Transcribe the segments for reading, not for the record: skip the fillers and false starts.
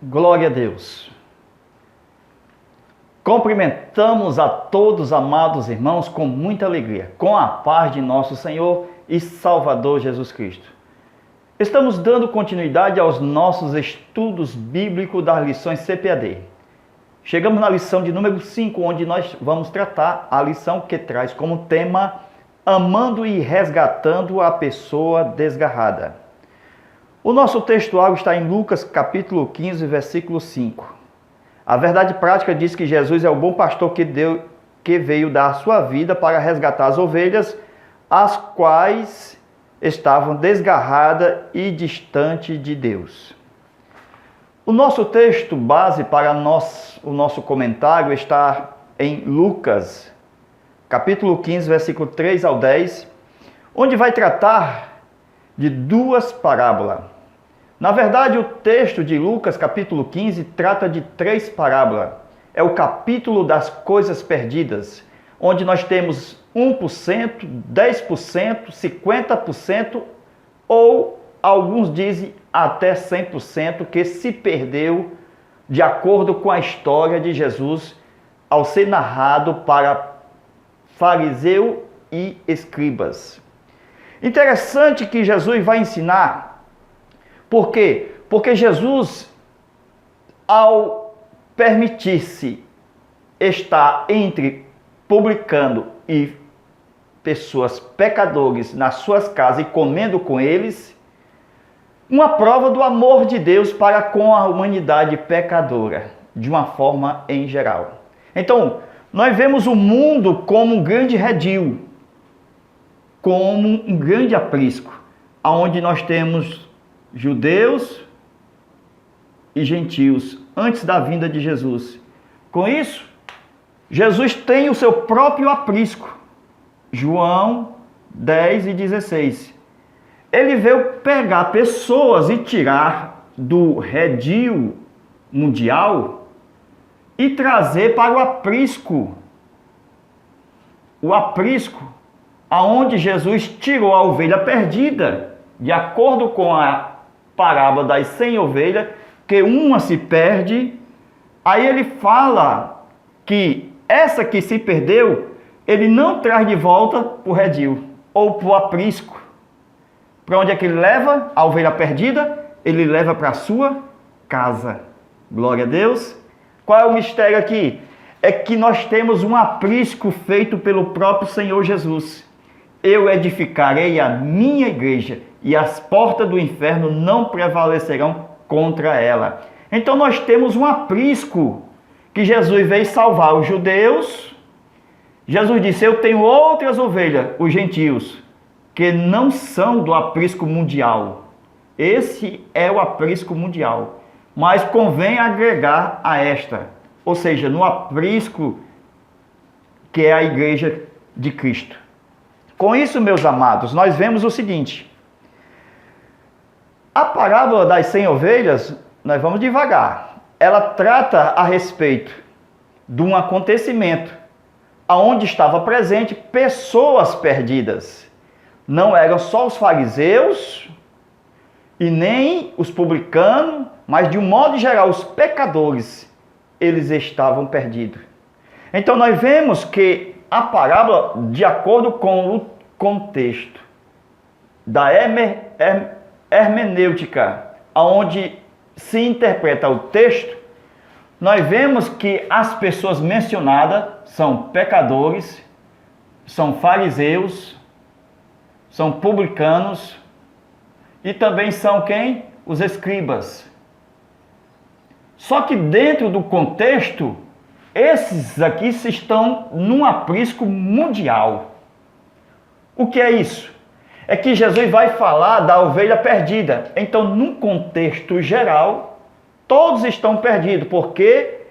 Glória a Deus. Cumprimentamos a todos, amados irmãos, com muita alegria, com a paz de nosso Senhor e Salvador Jesus Cristo. Estamos dando continuidade aos nossos estudos bíblicos das lições CPAD. Chegamos na lição de número 5, onde nós vamos tratar a lição que traz como tema Amando e Resgatando a Pessoa Desgarrada. O nosso textuário está em Lucas capítulo 15, versículo 5. A verdade prática diz que Jesus é o bom pastor que veio dar a sua vida para resgatar as ovelhas, as quais estavam desgarradas e distantes de Deus. O nosso texto base para o nosso comentário está em Lucas capítulo 15, versículo 3 ao 10, onde vai tratar de duas parábolas. Na verdade, o texto de Lucas, capítulo 15, trata de três parábolas. É o capítulo das coisas perdidas, onde nós temos 1%, 10%, 50% ou alguns dizem até 100% que se perdeu de acordo com a história de Jesus ao ser narrado para fariseu e escribas. Interessante que Jesus vai ensinar. Por quê? Porque Jesus, ao permitir-se estar entre publicano e pessoas pecadores nas suas casas e comendo com eles, uma prova do amor de Deus para com a humanidade pecadora, de uma forma em geral. Então, nós vemos o mundo como um grande redil, como um grande aprisco, onde nós temos judeus e gentios antes da vinda de Jesus. Com isso, Jesus tem o seu próprio aprisco. João 10 e 16. Ele veio pegar pessoas e tirar do redil mundial e trazer para o aprisco. O aprisco aonde Jesus tirou a ovelha perdida, de acordo com a parábola das 100 ovelhas, que uma se perde. Aí ele fala que essa que se perdeu, ele não traz de volta para o redil, ou para o aprisco. Para onde é que ele leva a ovelha perdida? Ele leva para a sua casa. Glória a Deus. Qual é o mistério aqui? É que nós temos um aprisco feito pelo próprio Senhor Jesus. Eu edificarei a minha igreja e as portas do inferno não prevalecerão contra ela. Então nós temos um aprisco que Jesus veio salvar os judeus. Jesus disse, eu tenho outras ovelhas, os gentios, que não são do aprisco mundial. Esse é o aprisco mundial. Mas convém agregar a esta, ou seja, no aprisco que é a igreja de Cristo. Com isso, meus amados, nós vemos o seguinte. A parábola das 100 ovelhas, nós vamos devagar. Ela trata a respeito de um acontecimento onde estava presente pessoas perdidas. Não eram só os fariseus e nem os publicanos, mas de um modo geral, os pecadores, eles estavam perdidos. Então nós vemos que a parábola, de acordo com o contexto da hermenêutica, onde se interpreta o texto, nós vemos que as pessoas mencionadas são pecadores, são fariseus, são publicanos e também são quem? Os escribas. Só que dentro do contexto, esses aqui estão num aprisco mundial. O que é isso? É que Jesus vai falar da ovelha perdida. Então, num contexto geral, todos estão perdidos, porque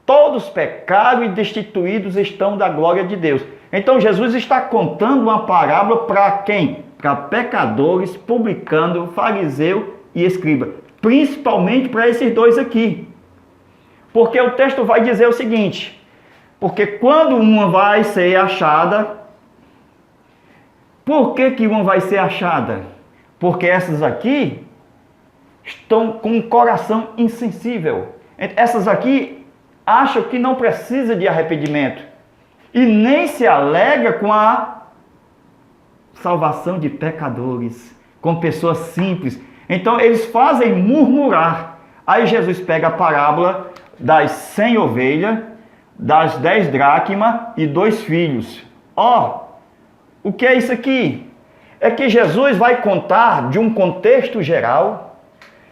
todos pecaram e destituídos estão da glória de Deus. Então, Jesus está contando uma parábola para quem? Para pecadores, publicanos, fariseu e escriba. Principalmente para esses dois aqui. Porque o texto vai dizer o seguinte, porque quando uma vai ser achada, por que uma vai ser achada? Porque essas aqui estão com um coração insensível. Essas aqui acham que não precisa de arrependimento e nem se alegra com a salvação de pecadores, com pessoas simples. Então eles fazem murmurar. Aí Jesus pega a parábola das 100 ovelhas, das 10 dracmas e 2 filhos. O que é isso aqui? É que Jesus vai contar de um contexto geral.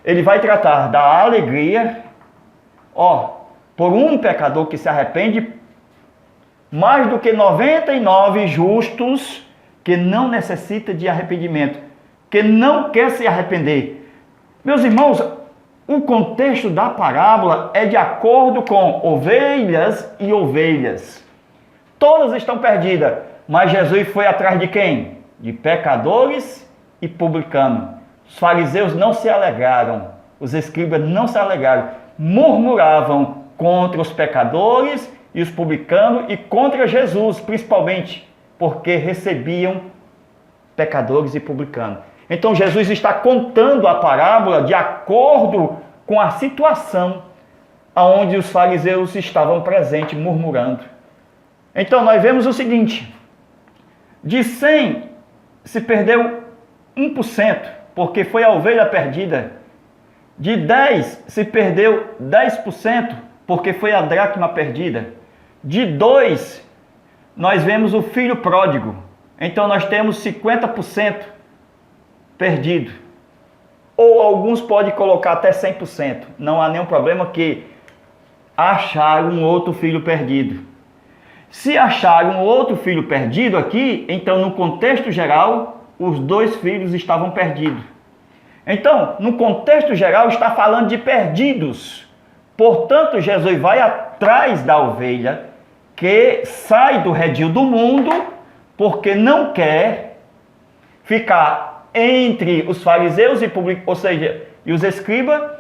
Ele vai tratar da alegria, por um pecador que se arrepende, mais do que 99 justos que não necessita de arrependimento, que não quer se arrepender. Meus irmãos, o contexto da parábola é de acordo com ovelhas e ovelhas. Todas estão perdidas, mas Jesus foi atrás de quem? De pecadores e publicanos. Os fariseus não se alegraram, os escribas não se alegraram, murmuravam contra os pecadores e os publicanos e contra Jesus, principalmente, porque recebiam pecadores e publicanos. Então Jesus está contando a parábola de acordo com a situação onde os fariseus estavam presentes, murmurando. Então nós vemos o seguinte: de 100 se perdeu 1%, porque foi a ovelha perdida. De 10 se perdeu 10%, porque foi a dracma perdida. De 2 nós vemos o filho pródigo. Então nós temos 50% perdido. Ou alguns podem colocar até 100%. Não há nenhum problema que acharam um outro filho perdido. Se acharam um outro filho perdido aqui, então no contexto geral, os 2 filhos estavam perdidos. Então, no contexto geral, está falando de perdidos. Portanto, Jesus vai atrás da ovelha que sai do redil do mundo, porque não quer ficar entre os fariseus e os escribas.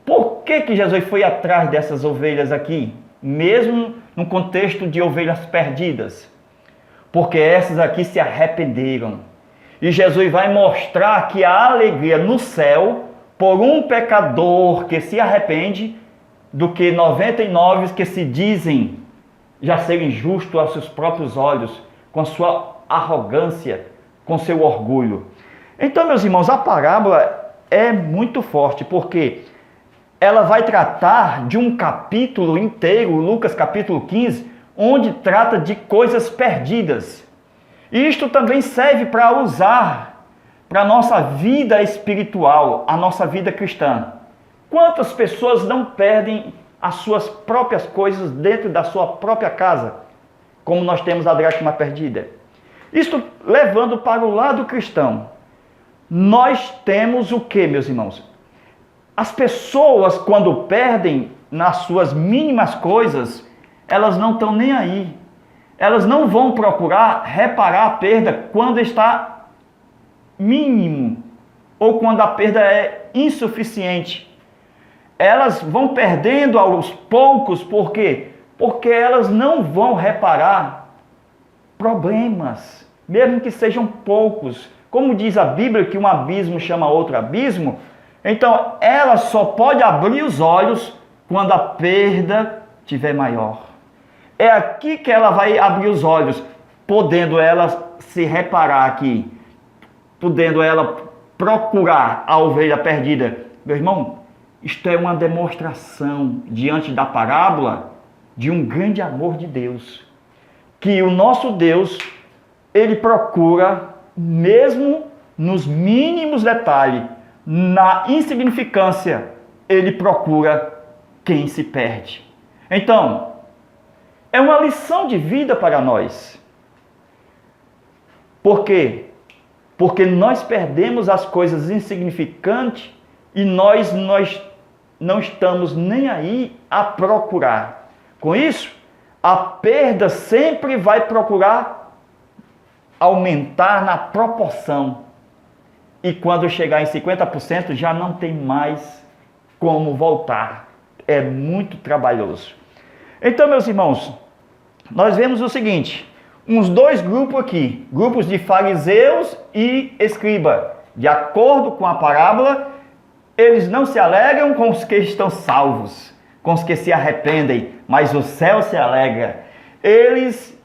Por que Jesus foi atrás dessas ovelhas aqui, mesmo no contexto de ovelhas perdidas? Porque essas aqui se arrependeram. E Jesus vai mostrar que a alegria no céu por um pecador que se arrepende do que 99 que se dizem já serem justos aos seus próprios olhos, com sua arrogância, com seu orgulho. Então, meus irmãos, a parábola é muito forte, porque ela vai tratar de um capítulo inteiro, Lucas capítulo 15, onde trata de coisas perdidas. E isto também serve para usar para a nossa vida espiritual, a nossa vida cristã. Quantas pessoas não perdem as suas próprias coisas dentro da sua própria casa, como nós temos a dracma perdida? Isto levando para o lado cristão. Nós temos o que, meus irmãos? As pessoas, quando perdem nas suas mínimas coisas, elas não estão nem aí. Elas não vão procurar reparar a perda quando está mínimo ou quando a perda é insuficiente. Elas vão perdendo aos poucos, por quê? Porque elas não vão reparar problemas, mesmo que sejam poucos. Como diz a Bíblia que um abismo chama outro abismo, então ela só pode abrir os olhos quando a perda estiver maior. É aqui que ela vai abrir os olhos, podendo ela se reparar aqui, podendo ela procurar a ovelha perdida. Meu irmão, isto é uma demonstração diante da parábola de um grande amor de Deus. Que o nosso Deus, ele procura, mesmo nos mínimos detalhes, na insignificância, ele procura quem se perde. Então, é uma lição de vida para nós. Por quê? Porque nós perdemos as coisas insignificantes e nós não estamos nem aí a procurar. Com isso, a perda sempre vai procurar aumentar na proporção. E quando chegar em 50%, já não tem mais como voltar. É muito trabalhoso. Então, meus irmãos, nós vemos o seguinte, uns 2 grupos aqui, grupos de fariseus e escriba. De acordo com a parábola, eles não se alegram com os que estão salvos, com os que se arrependem, mas o céu se alegra. Eles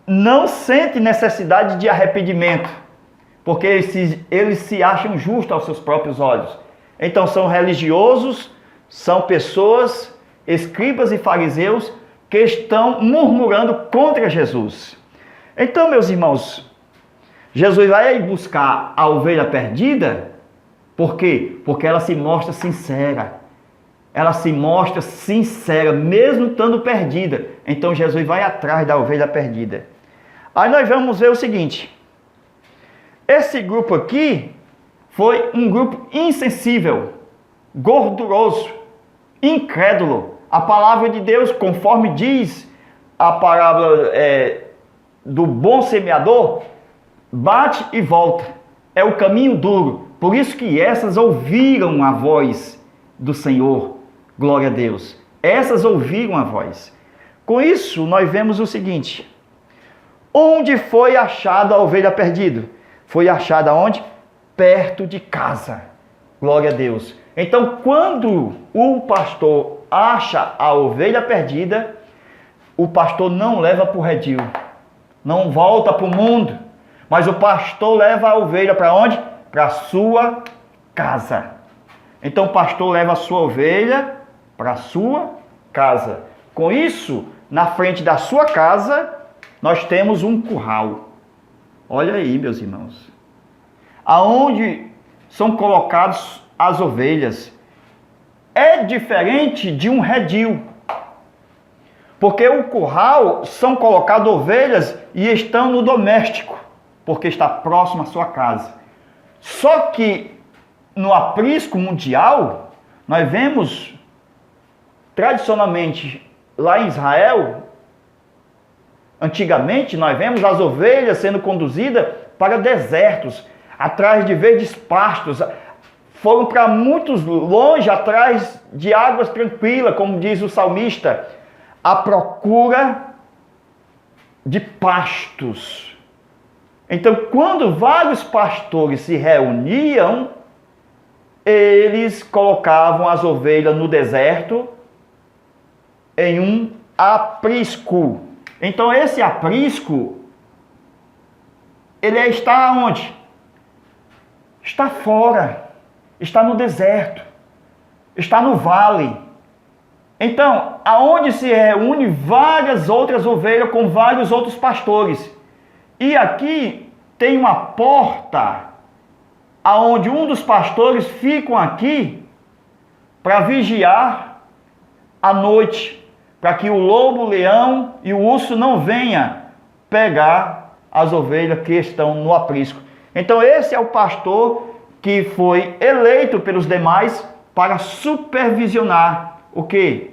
não sentem necessidade de arrependimento, porque eles se acham justos aos seus próprios olhos. Então são religiosos, são pessoas, escribas e fariseus, que estão murmurando contra Jesus. Então, meus irmãos, Jesus vai buscar a ovelha perdida. Por quê? Porque ela se mostra sincera. Ela se mostra sincera, mesmo estando perdida. Então Jesus vai atrás da ovelha perdida. Aí nós vamos ver o seguinte. Esse grupo aqui foi um grupo insensível, gorduroso, incrédulo. A palavra de Deus, conforme diz a parábola do bom semeador, bate e volta. É o caminho duro. Por isso que essas ouviram a voz do Senhor. Glória a Deus. Essas ouviram a voz. Com isso, nós vemos o seguinte. Onde foi achada a ovelha perdida? Foi achada onde? Perto de casa. Glória a Deus. Então, quando o pastor acha a ovelha perdida, o pastor não leva para o redil. Não volta para o mundo. Mas o pastor leva a ovelha para onde? Para a sua casa. Então, o pastor leva a sua ovelha para a sua casa. Com isso, na frente da sua casa, nós temos um curral. Olha aí, meus irmãos. Aonde são colocadas as ovelhas. É diferente de um redil. Porque o curral são colocadas ovelhas e estão no doméstico. Porque está próximo à sua casa. Só que no aprisco mundial, nós vemos tradicionalmente lá em Israel, antigamente nós vemos as ovelhas sendo conduzidas para desertos, atrás de verdes pastos, foram para muitos longe, atrás de águas tranquilas, como diz o salmista, à procura de pastos. Então, quando vários pastores se reuniam, eles colocavam as ovelhas no deserto em um aprisco. Então, esse aprisco, ele está onde? Está fora, está no deserto, está no vale. Então, aonde se reúne várias outras ovelhas com vários outros pastores. E aqui tem uma porta, aonde um dos pastores ficam aqui para vigiar à noite, para que o lobo, o leão e o urso não venham pegar as ovelhas que estão no aprisco. Então esse é o pastor que foi eleito pelos demais para supervisionar o quê?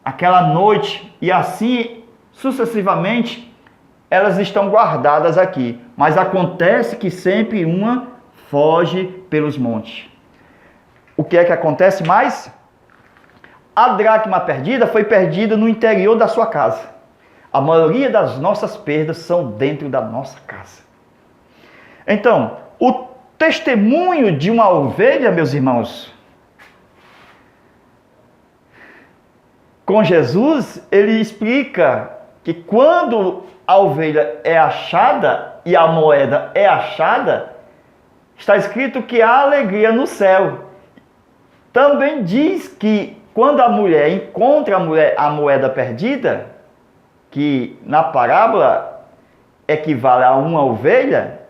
Aquela noite, e assim sucessivamente elas estão guardadas aqui. Mas acontece que sempre uma foge pelos montes. O que é que acontece mais? A dracma perdida foi perdida no interior da sua casa. A maioria das nossas perdas são dentro da nossa casa. Então, o testemunho de uma ovelha, meus irmãos, com Jesus, ele explica que quando a ovelha é achada e a moeda é achada, está escrito que há alegria no céu. Também diz que quando a mulher encontra a moeda perdida, que na parábola equivale a uma ovelha,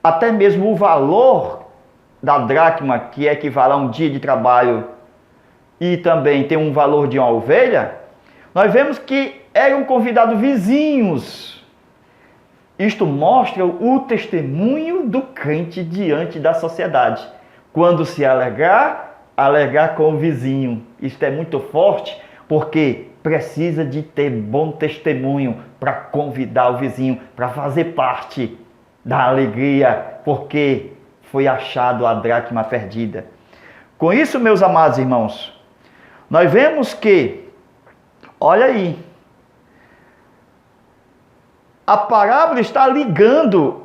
até mesmo o valor da dracma, que equivale a um dia de trabalho, e também tem um valor de uma ovelha, nós vemos que eram convidados vizinhos. Isto mostra o testemunho do crente diante da sociedade. Quando se alegrar, alegrar com o vizinho. Isto é muito forte, porque precisa de ter bom testemunho para convidar o vizinho, para fazer parte da alegria, porque foi achado a dracma perdida. Com isso, meus amados irmãos, nós vemos que, olha aí, a parábola está ligando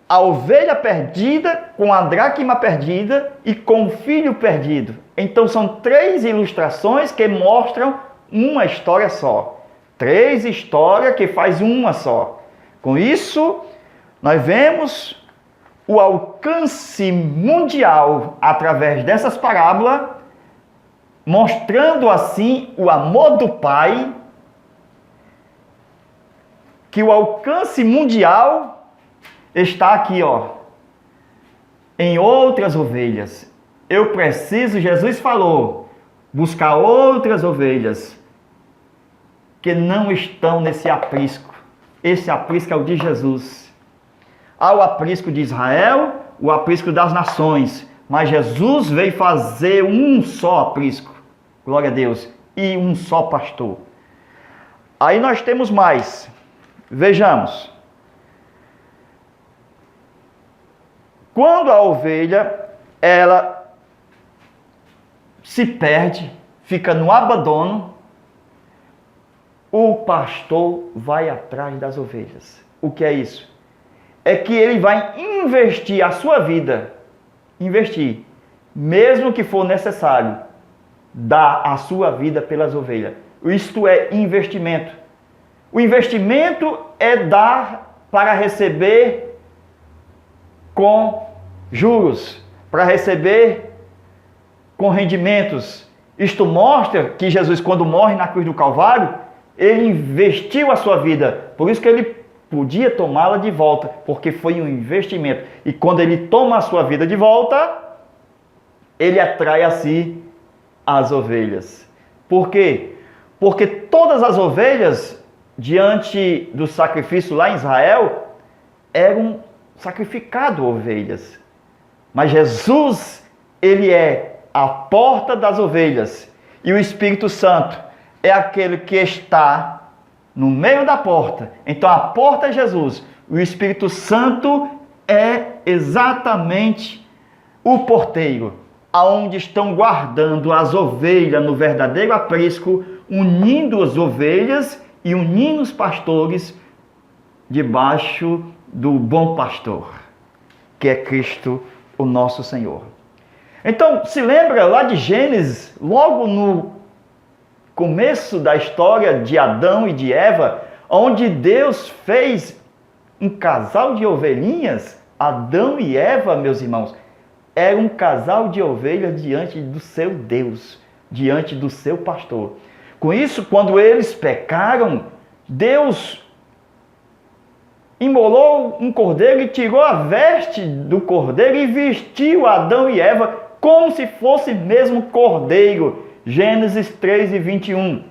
a ovelha perdida, com a dracma perdida e com o filho perdido. Então são 3 ilustrações que mostram uma história só. 3 histórias que faz uma só. Com isso, nós vemos o alcance mundial através dessas parábolas, mostrando assim o amor do Pai, que o alcance mundial está aqui, em outras ovelhas. Eu preciso, Jesus falou, buscar outras ovelhas que não estão nesse aprisco. Esse aprisco é o de Jesus. Há o aprisco de Israel, o aprisco das nações, mas Jesus veio fazer um só aprisco, glória a Deus, e um só pastor. Aí nós temos mais, vejamos. Quando a ovelha, ela se perde, fica no abandono, o pastor vai atrás das ovelhas. O que é isso? É que ele vai investir a sua vida, mesmo que for necessário, dar a sua vida pelas ovelhas. Isto é investimento. O investimento é dar para receber com juros, para receber com rendimentos. Isto mostra que Jesus, quando morre na cruz do Calvário, ele investiu a sua vida. Por isso que ele podia tomá-la de volta, porque foi um investimento. E quando ele toma a sua vida de volta, ele atrai a si as ovelhas. Por quê? Porque todas as ovelhas, diante do sacrifício lá em Israel, eram sacrificadas ovelhas. Mas Jesus, ele é a porta das ovelhas. E o Espírito Santo é aquele que está no meio da porta. Então a porta é Jesus. O Espírito Santo é exatamente o porteiro, aonde estão guardando as ovelhas no verdadeiro aprisco, unindo as ovelhas e unindo os pastores debaixo do bom pastor, que é Cristo, o nosso Senhor. Então, se lembra lá de Gênesis, logo no começo da história de Adão e de Eva, onde Deus fez um casal de ovelhinhas? Adão e Eva, meus irmãos, era um casal de ovelhas diante do seu Deus, diante do seu pastor. Com isso, quando eles pecaram, Deus imolou um cordeiro e tirou a veste do cordeiro e vestiu Adão e Eva como se fosse mesmo cordeiro. Gênesis 3:21.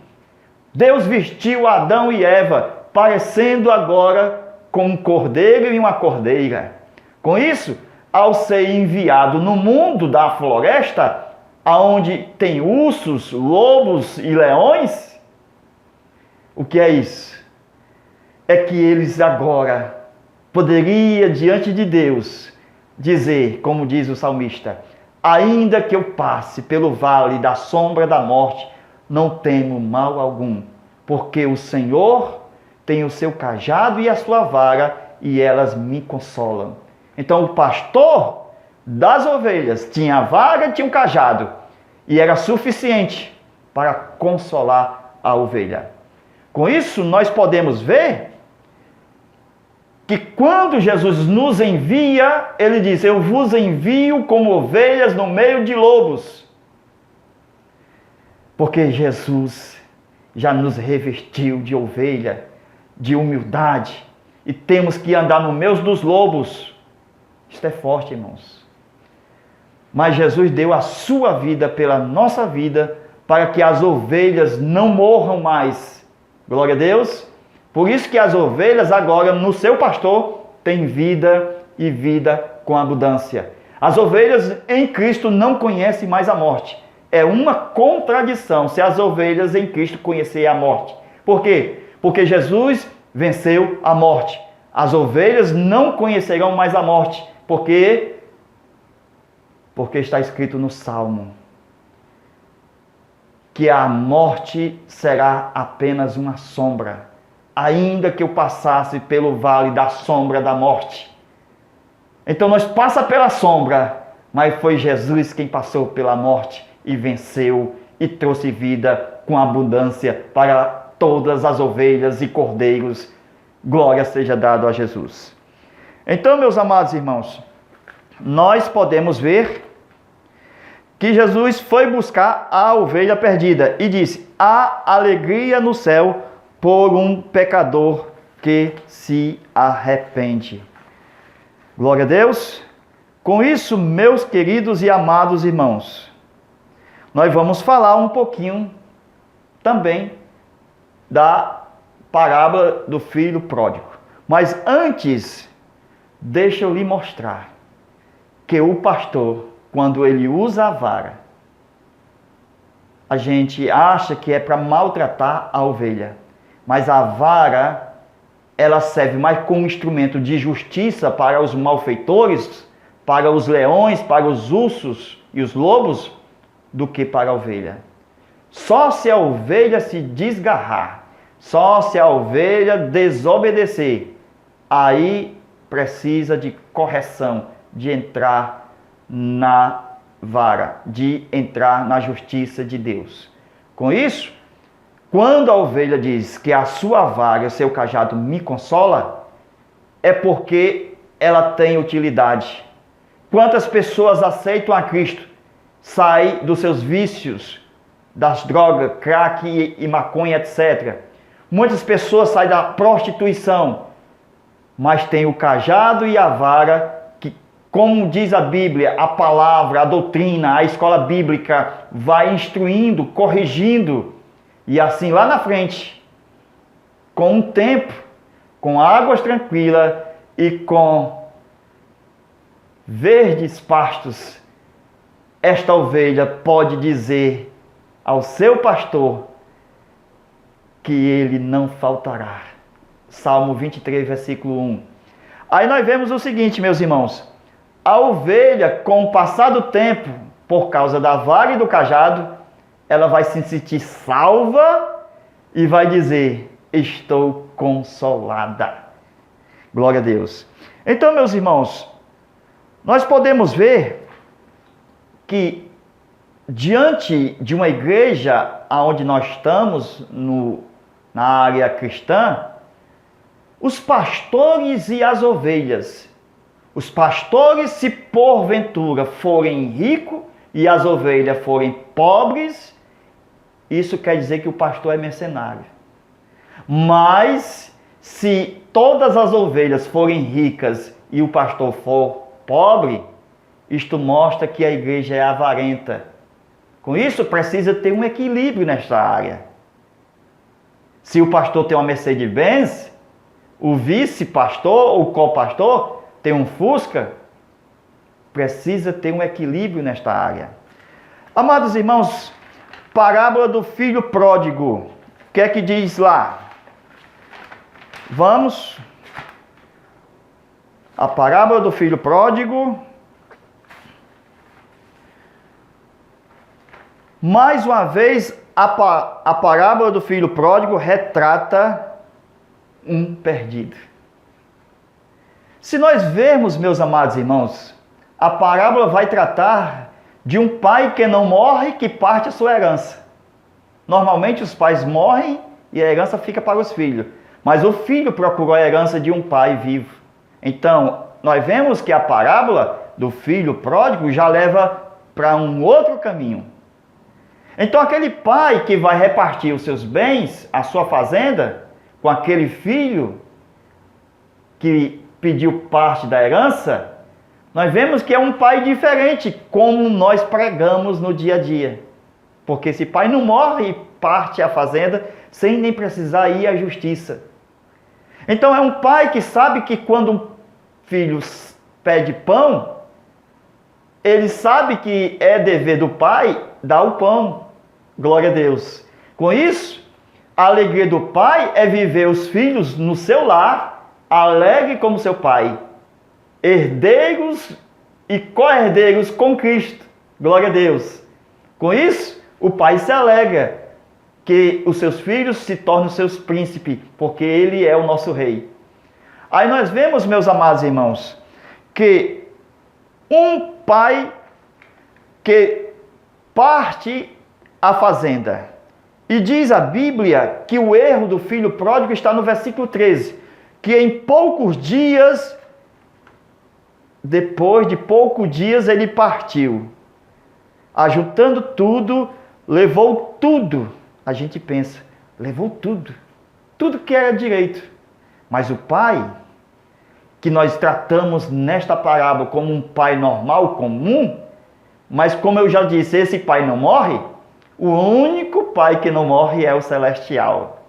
Deus vestiu Adão e Eva, parecendo agora com um cordeiro e uma cordeira. Com isso, ao ser enviado no mundo da floresta, aonde tem ursos, lobos e leões, o que é isso? É que eles agora poderiam, diante de Deus, dizer, como diz o salmista: ainda que eu passe pelo vale da sombra da morte, não temo mal algum, porque o Senhor tem o seu cajado e a sua vara, e elas me consolam. Então o pastor das ovelhas tinha a vara e tinha um cajado, e era suficiente para consolar a ovelha. Com isso, nós podemos ver que quando Jesus nos envia, ele diz: eu vos envio como ovelhas no meio de lobos. Porque Jesus já nos revestiu de ovelha, de humildade, e temos que andar no meio dos lobos. Isto é forte, irmãos. Mas Jesus deu a sua vida pela nossa vida, para que as ovelhas não morram mais. Glória a Deus. Por isso que as ovelhas agora, no seu pastor, têm vida e vida com abundância. As ovelhas em Cristo não conhecem mais a morte. É uma contradição se as ovelhas em Cristo conhecerem a morte. Por quê? Porque Jesus venceu a morte. As ovelhas não conhecerão mais a morte. Por quê? Porque está escrito no Salmo que a morte será apenas uma sombra. Ainda que eu passasse pelo vale da sombra da morte, Então nós passa pela sombra, mas foi Jesus quem passou pela morte e venceu e trouxe vida com abundância para todas as ovelhas e cordeiros. Glória seja dada a Jesus. Então, meus amados irmãos, nós podemos ver que Jesus foi buscar a ovelha perdida e disse: há alegria no céu por um pecador que se arrepende. Glória a Deus. Com isso, meus queridos e amados irmãos, nós vamos falar um pouquinho também da parábola do filho pródigo. Mas antes, deixa eu lhe mostrar que o pastor, quando ele usa a vara, a gente acha que é para maltratar a ovelha. Mas a vara, ela serve mais como instrumento de justiça para os malfeitores, para os leões, para os ursos e os lobos, do que para a ovelha. Só se a ovelha se desgarrar, só se a ovelha desobedecer, aí precisa de correção, de entrar na vara, de entrar na justiça de Deus. Com isso, quando a ovelha diz que a sua vara e o seu cajado me consola, é porque ela tem utilidade. Quantas pessoas aceitam a Cristo, saem dos seus vícios, das drogas, crack e maconha, etc. Muitas pessoas saem da prostituição, mas tem o cajado e a vara, que, como diz a Bíblia, a palavra, a doutrina, a escola bíblica vai instruindo, corrigindo, e assim lá na frente, com um tempo, com águas tranquilas e com verdes pastos, esta ovelha pode dizer ao seu pastor que ele não faltará. Salmo 23, versículo 1. Aí nós vemos o seguinte, meus irmãos. A ovelha, com o passar do tempo, por causa da vara e do cajado, ela vai se sentir salva e vai dizer: estou consolada. Glória a Deus. Então, meus irmãos, nós podemos ver que diante de uma igreja onde nós estamos, na área cristã, os pastores e as ovelhas. Os pastores, se porventura forem ricos e as ovelhas forem pobres, isso quer dizer que o pastor é mercenário. Mas, se todas as ovelhas forem ricas e o pastor for pobre, isto mostra que a igreja é avarenta. Com isso, precisa ter um equilíbrio nesta área. Se o pastor tem uma Mercedes-Benz, o vice-pastor ou co-pastor tem um Fusca, precisa ter um equilíbrio nesta área. Amados irmãos, parábola do filho pródigo. O que é que diz lá? Vamos. A parábola do filho pródigo. Mais uma vez, a parábola do filho pródigo retrata um perdido. Se nós vermos, meus amados irmãos, a parábola vai tratar de um pai que não morre, que parte a sua herança. Normalmente os pais morrem e a herança fica para os filhos. Mas o filho procurou a herança de um pai vivo. Então, nós vemos que a parábola do filho pródigo já leva para um outro caminho. Então, aquele pai que vai repartir os seus bens, a sua fazenda, com aquele filho que pediu parte da herança, nós vemos que é um pai diferente, como nós pregamos no dia a dia. Porque esse pai não morre e parte a fazenda sem nem precisar ir à justiça. Então, é um pai que sabe que quando um filho pede pão, ele sabe que é dever do pai dar o pão. Glória a Deus. Com isso, a alegria do pai é viver os filhos no seu lar, alegre como seu pai, herdeiros e co-herdeiros com Cristo. Glória a Deus. Com isso, o pai se alegra que os seus filhos se tornem seus príncipes, porque ele é o nosso rei. Aí nós vemos, meus amados irmãos, que um pai que parte a fazenda. E diz a Bíblia que o erro do filho pródigo está no versículo 13, que em poucos dias, depois de poucos dias, ele partiu. Ajuntando tudo, levou tudo. A gente pensa, levou tudo. Tudo que era direito. Mas o pai, que nós tratamos nesta parábola como um pai normal, comum, mas como eu já disse, esse pai não morre, o único pai que não morre é o celestial.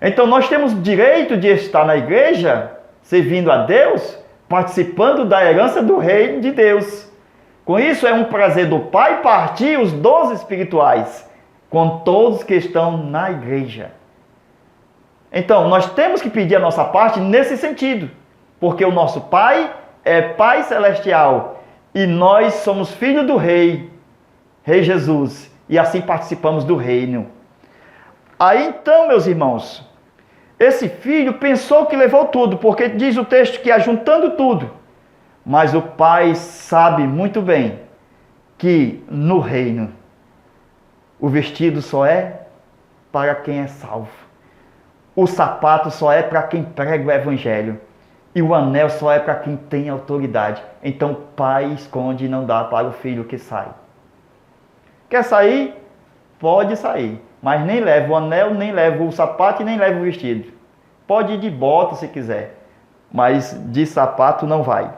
Então nós temos direito de estar na igreja, servindo a Deus, participando da herança do reino de Deus. Com isso é um prazer do pai partir os dons espirituais com todos que estão na igreja. Então nós temos que pedir a nossa parte nesse sentido, porque o nosso pai é Pai Celestial e nós somos filhos do Rei Jesus, e assim participamos do reino. Aí então, meus irmãos, esse filho pensou que levou tudo, porque diz o texto que ajuntando tudo, mas o pai sabe muito bem que no reino o vestido só é para quem é salvo, o sapato só é para quem prega o evangelho, e o anel só é para quem tem autoridade. Então o pai esconde e não dá para o filho que sai. Quer sair? Pode sair. Mas nem leva o anel, nem leva o sapato e nem leva o vestido. Pode ir de bota se quiser, mas de sapato não vai.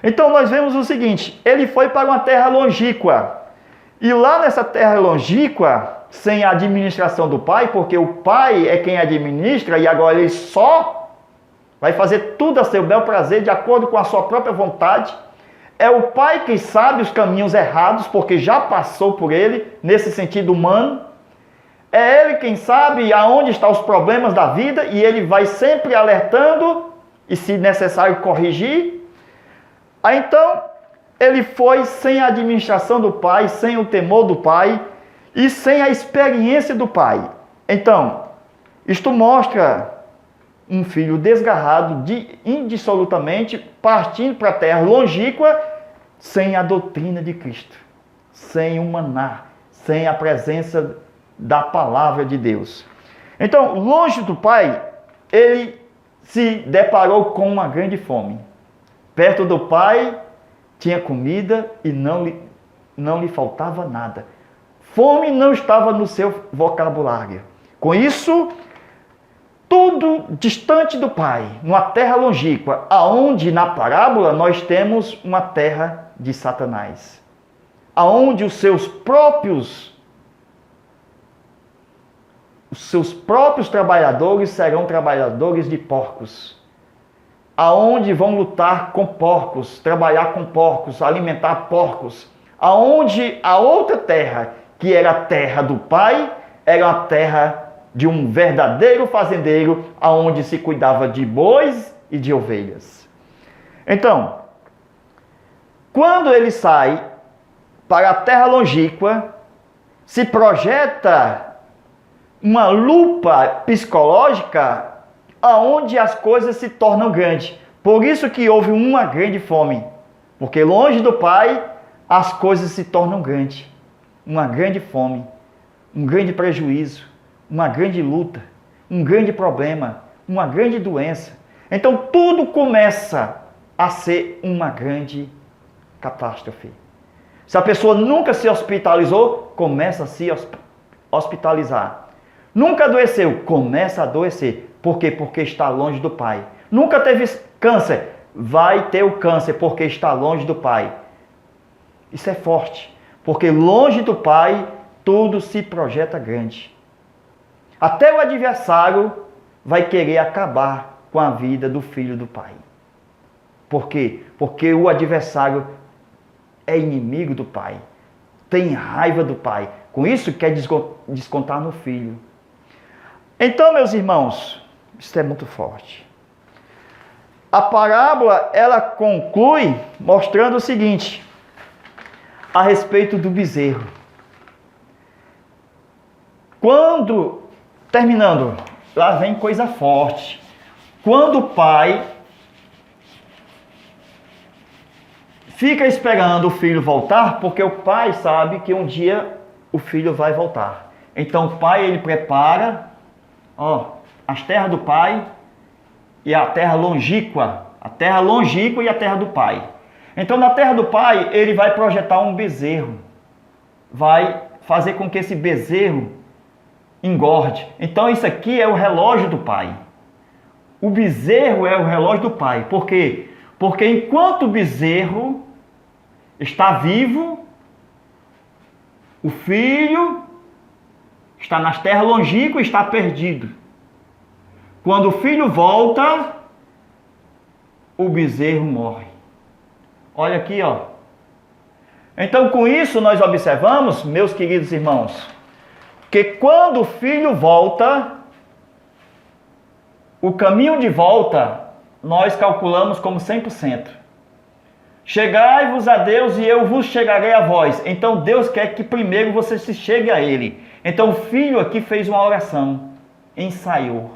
Então nós vemos o seguinte, ele foi para uma terra longínqua. E lá nessa terra longínqua, sem a administração do pai, porque o pai é quem administra e agora ele só vai fazer tudo a seu bel prazer, de acordo com a sua própria vontade. É o pai quem sabe os caminhos errados, porque já passou por ele, nesse sentido humano. É ele quem sabe aonde estão os problemas da vida, e ele vai sempre alertando, e se necessário corrigir. Aí então, ele foi sem a administração do pai, sem o temor do pai, e sem a experiência do pai. Então, isto mostra um filho desgarrado, indissolutamente, partindo para a terra longínqua, sem a doutrina de Cristo, sem o maná, sem a presença da palavra de Deus. Então, longe do pai, ele se deparou com uma grande fome. Perto do pai, tinha comida e não lhe faltava nada. Fome não estava no seu vocabulário. Com isso, tudo distante do pai, numa terra longínqua, aonde na parábola nós temos uma terra de Satanás, aonde os seus próprios trabalhadores serão trabalhadores de porcos, aonde vão lutar com porcos, trabalhar com porcos, alimentar porcos, aonde a outra terra, que era a terra do pai, era a terra de um verdadeiro fazendeiro, aonde se cuidava de bois e de ovelhas. Então, quando ele sai para a terra longínqua, se projeta uma lupa psicológica aonde as coisas se tornam grandes. Por isso que houve uma grande fome, porque longe do pai as coisas se tornam grandes. Uma grande fome, um grande prejuízo, uma grande luta, um grande problema, uma grande doença. Então tudo começa a ser uma grande catástrofe. Se a pessoa nunca se hospitalizou, começa a se hospitalizar. Nunca adoeceu, começa a adoecer. Por quê? Porque está longe do pai. Nunca teve câncer, vai ter o câncer porque está longe do pai. Isso é forte, porque longe do pai tudo se projeta grande. Até o adversário vai querer acabar com a vida do filho do pai. Por quê? Porque o adversário é inimigo do pai, tem raiva do pai. Com isso quer descontar no filho. Então, meus irmãos, isso é muito forte. A parábola, ela conclui mostrando o seguinte, a respeito do bezerro. Terminando, lá vem coisa forte. Quando o pai fica esperando o filho voltar, porque o pai sabe que um dia o filho vai voltar. Então o pai, ele prepara, as terras do pai e a terra longínqua e a terra do pai. Então na terra do pai, ele vai projetar um bezerro, vai fazer com que esse bezerro engorde. Então isso aqui é o relógio do pai. O bezerro é o relógio do pai. Por quê? Porque enquanto o bezerro está vivo, o filho está nas terras longínquas e está perdido. Quando o filho volta, o bezerro morre. Olha aqui, Então, com isso, nós observamos, meus queridos irmãos, que quando o filho volta, o caminho de volta, nós calculamos como 100%. Chegai-vos a Deus e eu vos chegarei a vós. Então, Deus quer que primeiro você se chegue a Ele. Então, o filho aqui fez uma oração, ensaiou.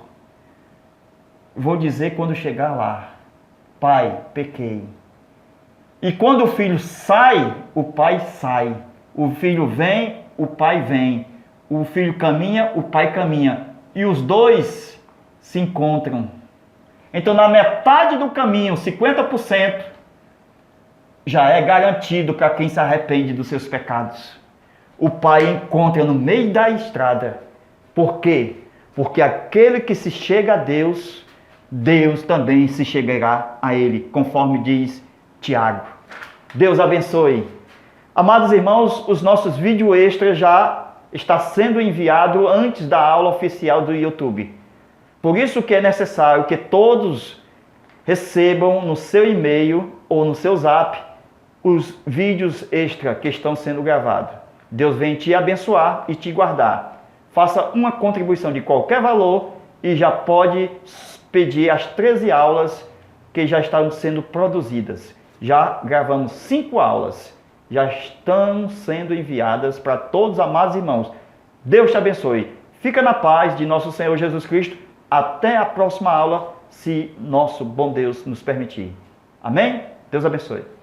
Vou dizer quando chegar lá, Pai, pequei. E quando o filho sai, o pai sai. O filho vem, o pai vem. O filho caminha, o pai caminha. E os dois se encontram. Então, na metade do caminho, 50%, já é garantido para quem se arrepende dos seus pecados. O pai encontra no meio da estrada. Por quê? Porque aquele que se chega a Deus, Deus também se chegará a ele, conforme diz Tiago. Deus abençoe. Amados irmãos, os nossos vídeos extras já está sendo enviado antes da aula oficial do YouTube. Por isso que é necessário que todos recebam no seu e-mail ou no seu zap os vídeos extra que estão sendo gravados. Deus vem te abençoar e te guardar. Faça uma contribuição de qualquer valor e já pode pedir as 13 aulas que já estão sendo produzidas. Já gravamos 5 aulas, já estão sendo enviadas para todos os amados irmãos. Deus te abençoe. Fica na paz de nosso Senhor Jesus Cristo. Até a próxima aula, se nosso bom Deus nos permitir. Amém? Deus abençoe.